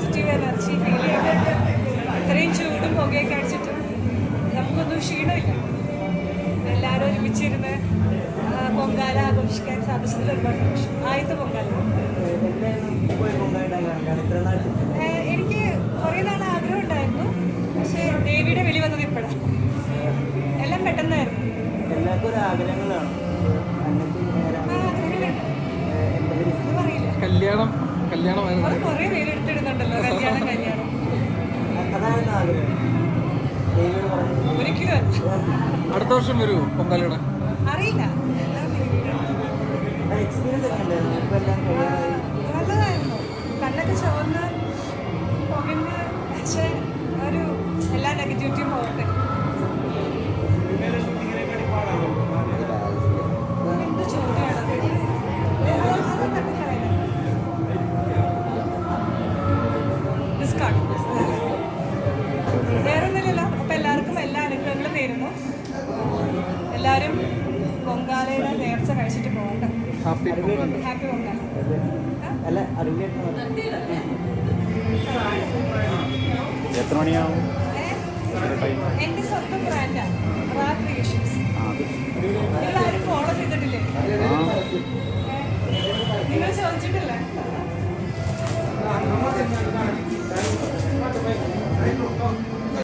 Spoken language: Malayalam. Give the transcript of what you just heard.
പോസിറ്റീവ് എനർജി ഫീൽ ചെയ്യുന്നത്. ഇത്രയും ചൂടും പുകയൊക്കെ അടിച്ചിട്ടും നമുക്കൊന്നും ക്ഷീണമില്ല. എല്ലാവരും ഒരുമിച്ചിരുന്ന് പൊങ്കാല ആഘോഷിക്കാൻ സാധിച്ചതിൽ ഒരുപാട് സന്തോഷം. ആദ്യത്തെ പൊങ്കാല എനിക്ക് കുറേ നാൾ ആഗ്രഹം ഉണ്ടായിരുന്നു. പക്ഷേ ദേവിയുടെ വിളി വന്നത് ഇപ്പോഴാണ്. എല്ലാം പെട്ടെന്നായിരുന്നു. കുറേ പേരെടുത്തിടുന്നുണ്ടല്ലോ കല്യാണം. ഒരിക്കലും അടുത്ത വർഷം വരുമോ പൊങ്കാലയുടെ? അറിയില്ല. നല്ലതായിരുന്നു. കണ്ണൊക്കെ ചുവന്ന് പുകഞ്ഞ് പക്ഷേ ഒരു എല്ലാ നെഗറ്റിവിറ്റിയും പോകട്ടെ. എന്ത് ചൂടാണ് ഡിസ്കാർഡ്. വേറൊന്നുമില്ലല്ലോ. അപ്പം എല്ലാവർക്കും എല്ലാ അനുഗ്രഹങ്ങളും നേരുന്നു. എല്ലാവരും പൊങ്കാലയുടെ നേർച്ച കഴിച്ചിട്ട് പോകണ്ട. ഹാപ്പി പൊങ്കാല. എത്ര മണിയാവും? എൻ്റെ സ്വന്തം ബ്രാൻഡാണ് റാ ക്രിയേഷൻസ്. നിങ്ങളാരും ഫോളോ ചെയ്തിട്ടില്ലേ? നിങ്ങൾ ചോദിച്ചിട്ടില്ല.